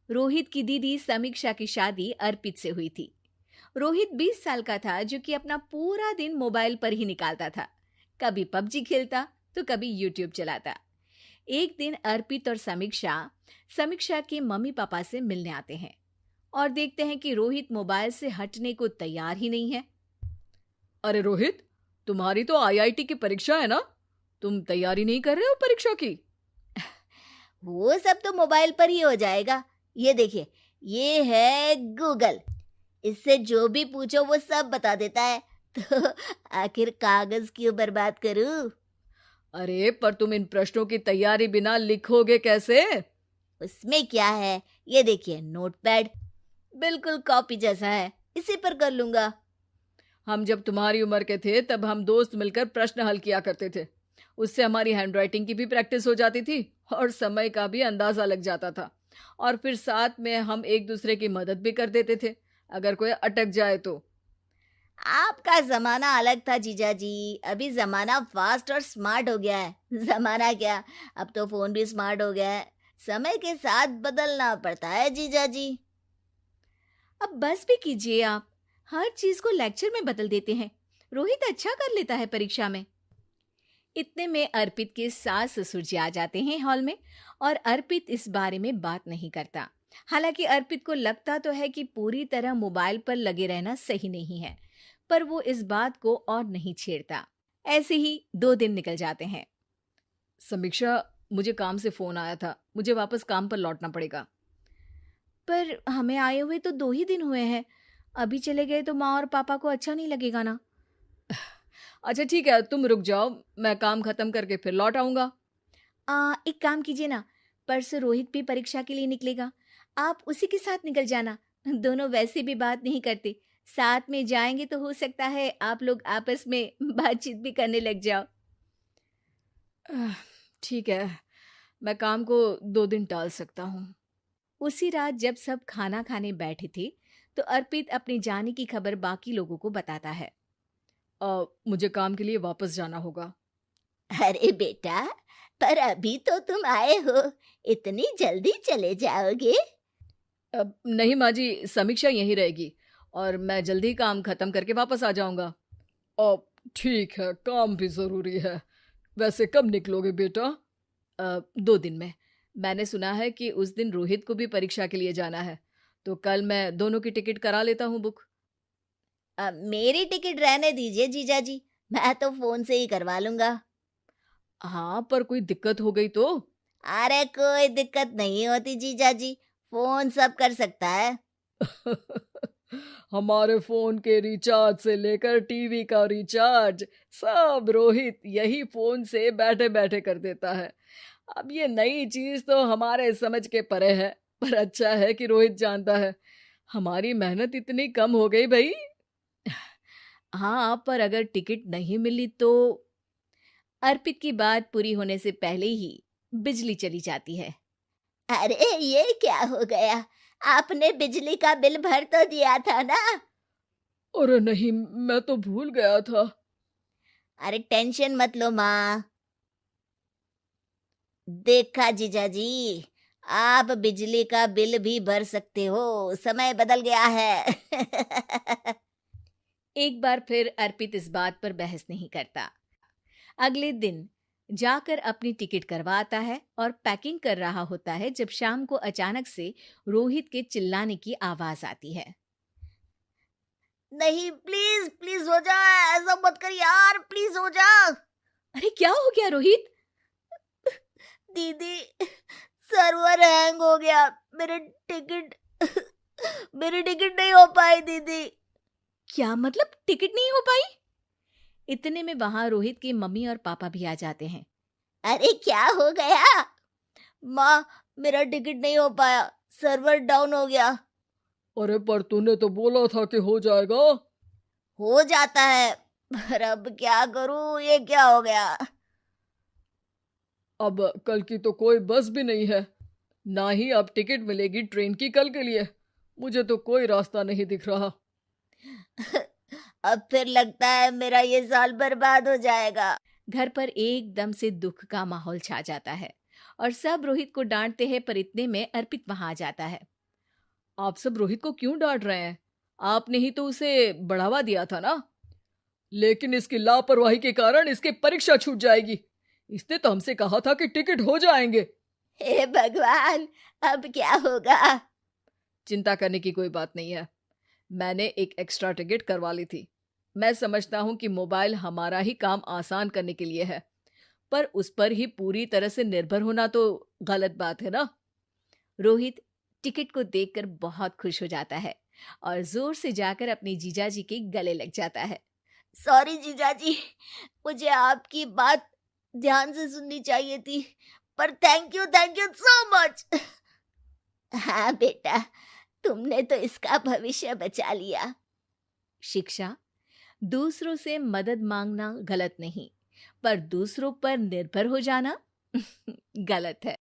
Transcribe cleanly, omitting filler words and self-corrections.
रोहित की दीदी समीक्षा की शादी अर्पित से हुई थी। रोहित 20 साल का था, जो कि अपना पूरा दिन मोबाइल पर ही निकालता था। कभी पबजी खेलता तो कभी यूट्यूब चलाता। एक दिन अर्पित और समीक्षा समीक्षा के मम्मी पापा से मिलने आते हैं और देखते हैं कि रोहित मोबाइल से हटने को तैयार ही नहीं है। अरे रोहित, तुम्हारी तो आईआईटी की परीक्षा है ना? तुम तैयारी नहीं कर रहे हो परीक्षा की? वो सब तो मोबाइल पर ही हो जाएगा। ये देखिए, ये है गूगल। इससे जो भी पूछो वो सब बता देता है। तो आखिर कागज क्यों बर्बाद करूं? अरे पर तुम इन प्रश्नों की तैयारी बिना लिखोगे कैसे? उसमें क्या है, ये देखिए नोटपैड, बिल्कुल कॉपी जैसा है, इसी पर कर लूंगा। हम जब तुम्हारी उम्र के थे तब हम दोस्त मिलकर प्रश्न हल किया करते थे। उससे हमारी हैंडराइटिंग की भी प्रैक्टिस हो जाती थी और समय का भी अंदाजा लग जाता था। और फिर साथ में हम एक दूसरे की मदद भी कर देते थे अगर कोई अटक जाए तो। आपका जमाना अलग था जीजा जी। अभी जमाना फास्ट और स्मार्ट हो गया है। जमाना क्या, अब तो फोन भी स्मार्ट हो गया है। समय के साथ बदलना पड़ता है जीजा जी। अब बस भी कीजिए आप। हर चीज को लेक्चर में बदल देते हैं। रोहित अच्छा कर लेता है परीक्षा में। इतने में अर्पित के सास ससुर जी आ जाते हैं हॉल में, और अर्पित इस बारे में बात नहीं करता। हालांकि अर्पित को लगता तो है कि पूरी तरह मोबाइल पर लगे रहना सही नहीं है, पर वो इस बात को और नहीं छेड़ता। ऐसे ही 2 दिन निकल जाते हैं। समीक्षा, मुझे काम से फोन आया था, मुझे वापस काम पर लौटना पड़ेगा। पर हमें आए हुए तो 2 ही दिन हुए हैं। अभी चले गए तो माँ और पापा को अच्छा नहीं लगेगा ना। अच्छा ठीक है, तुम रुक जाओ, मैं काम खत्म करके फिर लौट आऊंगा। एक काम कीजिए ना, परसों रोहित भी परीक्षा के लिए निकलेगा। आप उसी के साथ निकल जाना। दोनों वैसे भी बात नहीं करते। साथ में जाएंगे तो हो सकता है आप लोग आपस में बातचीत भी करने लग जाओ। आह, ठीक है, मैं काम को 2 दिन टाल सकता हूँ। उसी रात जब सब खाना खाने बैठे थे, तो अर्पित अपने जाने की खबर बाकी लोगों को बताता है। मुझे काम के लिए वापस जाना होगा। अरे बेटा, पर अभी तो तुम आए हो, इतनी जल्दी चले जाओगे? नहीं माँ जी, समीक्षा यहीं रहेगी और मैं जल्दी काम खत्म करके वापस आ जाऊंगा। ठीक है, काम भी जरूरी है। वैसे कब निकलोगे बेटा? 2 दिन में। मैंने सुना है कि उस दिन रोहित को भी परीक्षा के लिए जाना है, तो कल मैं दोनों की टिकट करा लेता हूँ बुक। मेरी टिकट रहने दीजिए जीजा जी, मैं तो फोन से ही करवा लूंगा। हाँ, पर कोई दिक्कत हो गई तो? अरे कोई दिक्कत नहीं होती जीजा जी, फोन सब कर सकता है। हमारे फोन के रिचार्ज से लेकर टीवी का रिचार्ज सब रोहित यही फोन से बैठे बैठे कर देता है। अब ये नई चीज तो हमारे समझ के परे है, पर अच्छा है कि रोहित जानता है। हमारी मेहनत इतनी कम हो गई भाई। हाँ, पर अगर टिकट नहीं मिली तो? अर्पित की बात पूरी होने से पहले ही बिजली चली जाती है। अरे ये क्या हो गया, आपने बिजली का बिल भर तो दिया था ना? अरे नहीं, मैं तो भूल गया था। अरे टेंशन मत लो माँ। देखा जीजा जी, आप बिजली का बिल भी भर सकते हो, समय बदल गया है। एक बार फिर अर्पित इस बात पर बहस नहीं करता। अगले दिन जाकर अपनी टिकट करवाता है और पैकिंग कर रहा होता है, जब शाम को अचानक से रोहित के चिल्लाने की आवाज आती है। नहीं, प्लीज प्लीज हो जा, ऐसा मत कर यार, प्लीज हो जा। अरे क्या हो गया रोहित? दीदी, सर्वर हैंग हो गया, मेरे टिकट मेरी टिकट नहीं हो पाई दीदी। क्या मतलब टिकट नहीं हो पाई? इतने में वहां रोहित के मम्मी और पापा भी आ जाते हैं। अरे क्या हो गया? माँ, मेरा टिकट नहीं हो पाया, सर्वर डाउन हो गया। अरे पर तूने तो बोला था कि हो जाएगा। हो जाता है, पर अब क्या करूं, ये क्या हो गया? अब कल की तो कोई बस भी नहीं है, ना ही अब टिकट मिलेगी ट्रेन की कल के लिए। मुझे तो कोई रास्ता नहीं दिख रहा। अब फिर लगता है मेरा ये साल बर्बाद हो जाएगा। घर पर एकदम से दुख का माहौल छा जाता है और सब रोहित को डांटते हैं, पर इतने में अर्पित वहां आ जाता है। आप सब रोहित को क्यों डांट रहे हैं? आपने ही तो उसे बढ़ावा दिया था ना। लेकिन इसकी लापरवाही के कारण इसकी परीक्षा छूट जाएगी। इसने तो हमसे कहा था कि टिकट हो जाएंगे। हे भगवान, अब क्या होगा? चिंता करने की कोई बात नहीं है। मैंने एक एक्स्ट्रा टिकट करवा ली थी। मैं समझता हूँ कि मोबाइल हमारा ही काम आसान करने के लिए है, पर उस पर ही पूरी तरह से निर्भर होना तो गलत बात है ना। रोहित टिकट को देखकर बहुत खुश हो जाता है और जोर से जाकर अपने जीजाजी के गले लग जाता है। सॉरी जीजाजी, मुझे आपकी बात ध्यान से सुननी चाहिए थी, पर थैंक यू सो मच। हाँ बेटा, तुमने तो इसका भविष्य बचा लिया। शिक्षा, दूसरों से मदद मांगना गलत नहीं, पर दूसरों पर निर्भर हो जाना गलत है।